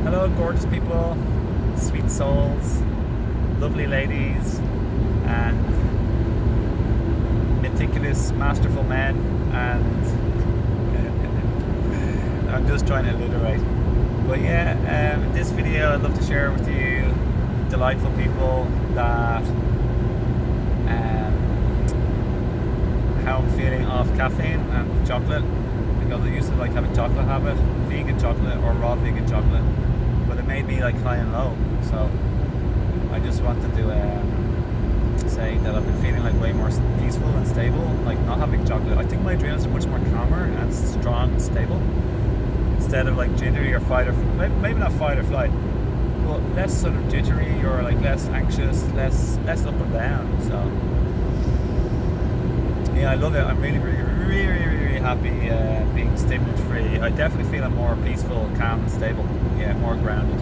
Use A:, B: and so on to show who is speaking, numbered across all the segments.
A: Hello, gorgeous people, sweet souls, lovely ladies, and meticulous, masterful men, and I'm just trying to alliterate. But yeah, in this video I'd love to share with you delightful people that how I'm feeling off caffeine and chocolate, because I used to like have a chocolate habit, vegan chocolate or raw vegan chocolate, but it made me like high and low. So I just wanted to say that I've been feeling like way more peaceful and stable, like not having chocolate. I think my adrenals are much more calmer and strong and stable, instead of like jittery or fight or maybe not fight or flight, but less sort of jittery or like less anxious, less up and down. So yeah, I love it. I'm really happy being stimulant free. I definitely feel I'm more peaceful, calm and stable. Yeah, more grounded.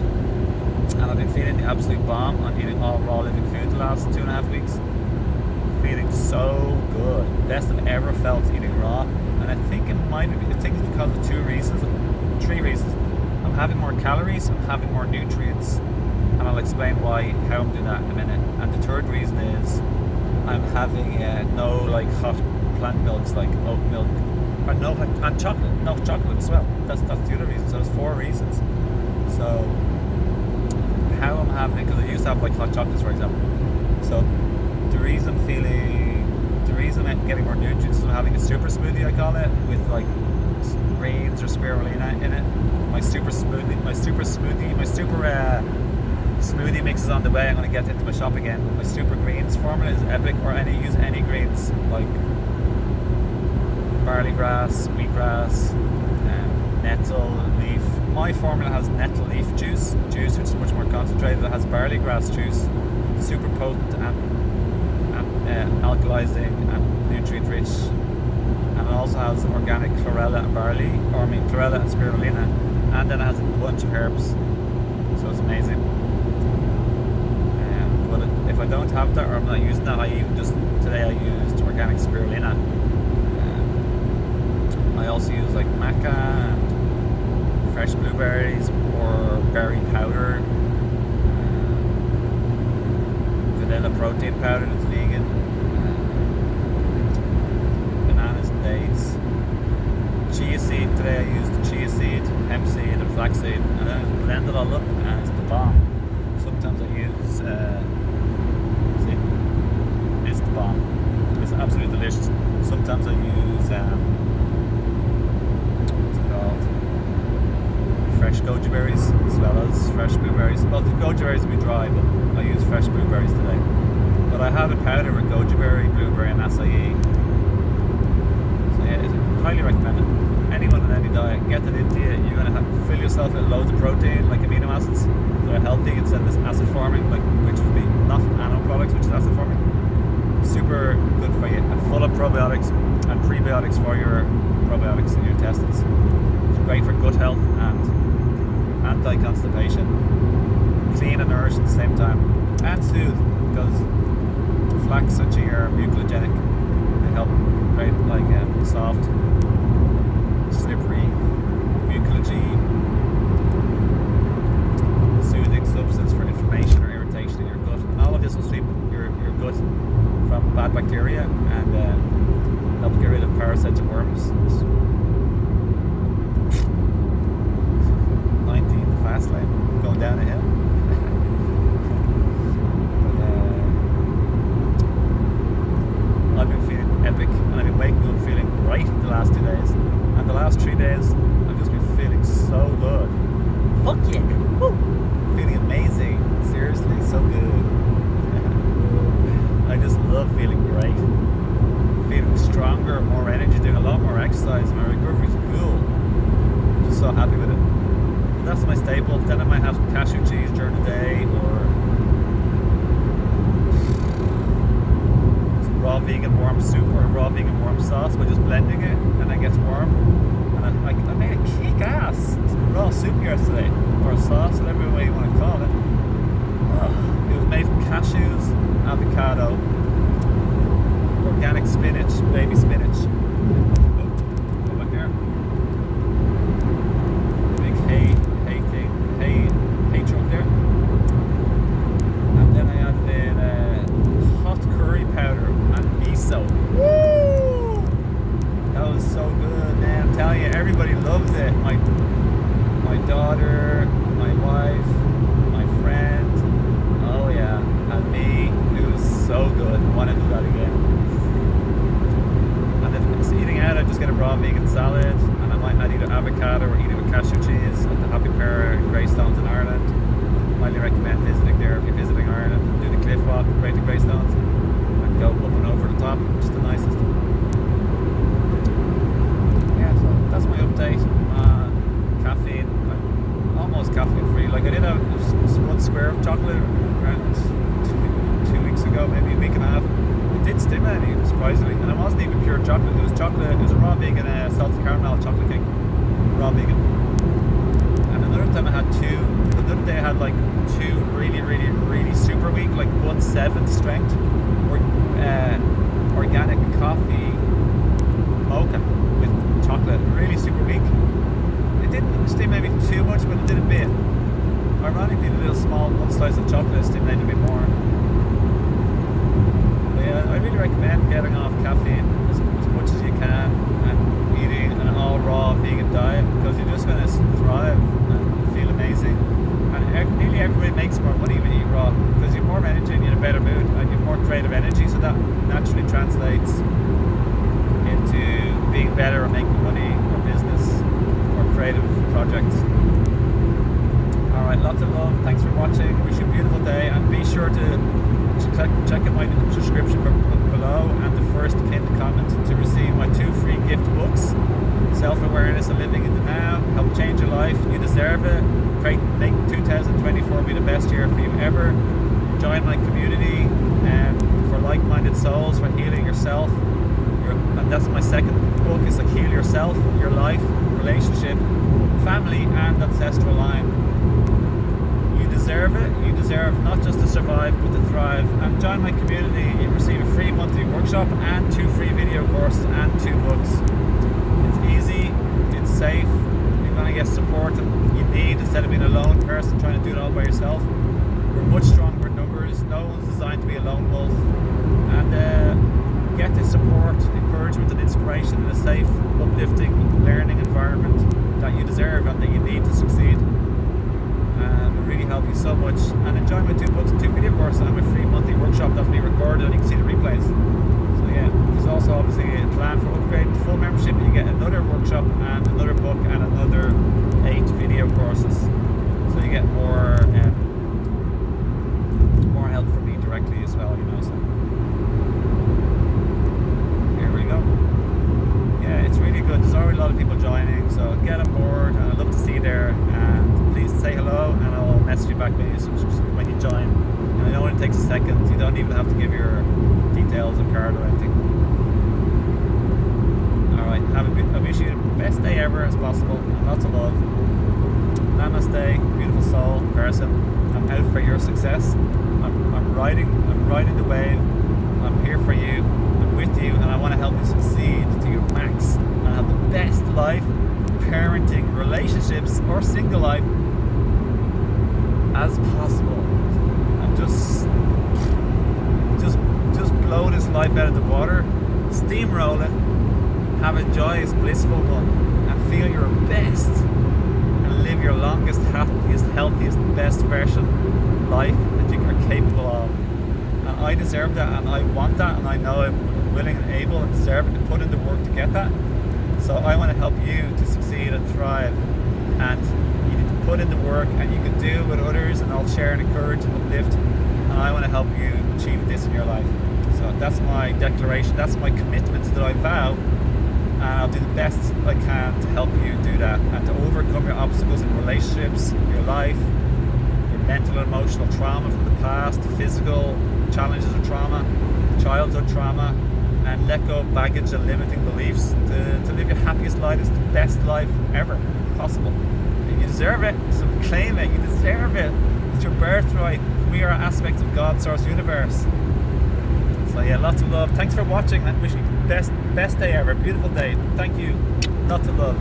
A: And I've been feeling the absolute bomb on eating all raw living food the last 2.5 weeks. Feeling so good. Best I've ever felt eating raw. And I think it's because of 3 reasons. I'm having more calories, I'm having more nutrients, and I'll explain how I'm doing that in a minute. And the third reason is I'm having no like hot plant milks like oat milk, and chocolate as well. That's the other reason. So there's 4 reasons. So how I'm having it, because I used to have like hot chocolates, for example. So the reason I'm getting more nutrients is I'm having a super smoothie, I call it, with like greens or spirulina in it. My super smoothie mix is on the way. I'm going to get into my shop again. My super greens formula is epic, or use any greens like barley grass, wheatgrass, nettle leaf. My formula has nettle leaf juice which is much more concentrated. It has barley grass juice, super potent and alkalizing and nutrient rich. And it also has organic chlorella and chlorella and spirulina, and then it has a bunch of herbs. So it's amazing. But if I don't have that, or I'm not using that, today I used organic spirulina. I also use like maca and fresh blueberries or berry powder, vanilla protein powder that's vegan, bananas and dates, chia seed. Today I used chia seed, hemp seed and flax seed, and then I blend it all up and it's the bomb. Sometimes I use it's the bomb. It's absolutely delicious. Sometimes I use what's it called? Fresh goji berries as well as fresh blueberries. Well, the goji berries will be dry, but I use fresh blueberries today. But I have a powder with goji berry, blueberry and acai. So yeah, it's highly recommended. Anyone on any diet, get it into you. You're going to fill yourself with loads of protein, like amino acids that are healthy instead of this acid forming, which would be not animal products, which is acid forming. Super good for you, and full of probiotics and prebiotics for your probiotics in your intestines. It's great for gut health and anti-constipation. Clean and nourish at the same time, and soothe, because flax and chia are mucilagenic. They help create like soft, slippery, mucilage soothing substance for inflammation or irritation in your gut. And all of this will sweep your gut from bad bacteria and help get rid of parasites and worms. 19, the fast lane, going down a hill. But, I've been feeling epic, and I've been waking up feeling great the last 2 days. And the last 3 days, I've just been feeling so good. Fuck yeah! Woo! Feeling amazing. Seriously, so good. I just love feeling great. Feeling stronger, more energy, doing a lot more exercise. My recovery's cool. I'm just so happy with it. But that's my staple. Then I might have some cashew cheese during the day, or some raw vegan warm soup or a raw vegan warm sauce by just blending it, and it gets warm. And I made a kick-ass raw soup yesterday, or a sauce, whatever way you want to call it. It was made from cashews, avocado, organic spinach, baby spinach. Over here. Big hay daughter, my wife, my friend, oh yeah, and me. It was so good. I want to do that again. And if it's eating out, I just get a raw vegan salad, and I might add either avocado or eat it with cashew cheese at the Happy Pear in Greystones in Ireland. Highly recommend visiting there if you're visiting Ireland. Do the cliff walk, Great Greystones, and go up and over the top, which is the nicest. Yeah, so that's my update on caffeine. I'm almost caffeine free. Like I did have one square of chocolate around 2 weeks ago, maybe a week and a half. It did stimulate me, surprisingly, and it wasn't even pure chocolate. It was chocolate. It was a raw vegan salted caramel chocolate cake, raw vegan. And another time I had two. Another day I had like two really super weak, like 1/7 strength, or organic coffee mocha with chocolate, really super weak. It didn't stimulate me too much, but it did a bit. Ironically, the little small one slice of chocolate stimulated a bit more. But yeah, I really recommend getting off caffeine as much as you can and eating an all raw vegan diet, because you're just going to thrive and feel amazing. And nearly everybody makes more money when you eat raw, because you have more energy and you're in a better mood and you have more creative energy, so that naturally translates into being better at making money or business or creative projects. Alright, lots of love, thanks for watching, wish you a beautiful day, and be sure to check out my subscription below and the first pinned comment to receive my 2 free gift books: Self-Awareness and Living in the Now, help change your life, you deserve it, make 2024 be the best year for you ever. Join my community for like-minded souls, for healing yourself, and that's my second book, is like heal yourself, your life, relationship, family and ancestral line. You deserve it. You deserve not just to survive but to thrive. And join my community. You receive a free monthly workshop and 2 free video courses and 2 books. It's easy, it's safe, you're going to get support you need instead of being a lone person trying to do it all by yourself. We're much stronger in numbers. No one's designed to be a lone wolf. And get the support, encouragement and inspiration in a safe, uplifting, learning environment that you deserve and that you need to succeed. And it really help you so much. And enjoy my 2 books and 2 video courses and my free monthly workshop that'll be recorded and you can see the replays. So yeah, there's also obviously a plan for upgrading to full membership. You get another workshop and another book and another 8 video courses. So you get more help from me directly as well, you know. So here we go. Yeah, it's really good. There's already a lot of people joining, so get on board, and I'd love to see you there. And please say hello, and I'll message you back when you join. And I know it takes a second. You don't even have to give your details or card or anything. All right, I wish you the best day ever as possible, and lots of love. Namaste, beautiful soul person. I'm out for your success. I'm riding the wave. I'm here for you. I'm with you, and I want to help you succeed to your max and have the best life, parenting, relationships, or single life as possible. And just blow this life out of the water, steamroll it, have a joyous, blissful one, and feel your best, and live your longest, happiest, healthiest, best version life that you are capable of. And I deserve that, and I want that, and I know I'm willing and able and deserve it to put in the work to get that. So I want to help you to succeed and thrive, and you need to put in the work, and you can do it with others, and I'll share and encourage and uplift, and I want to help you achieve this in your life. So that's my declaration, that's my commitment that I vow, and I'll do the best I can to help you do that, and to overcome your obstacles in relationships, your life, your mental and emotional trauma from the past, physical challenges or trauma, childhood trauma, and let go of baggage and limiting beliefs to live your happiest life, is the best life ever possible. And you deserve it, so claim it, you deserve it. It's your birthright. We are aspects of God's source universe. So yeah, lots of love. Thanks for watching, and wishing you the best day ever. Beautiful day. Thank you. Lots of love.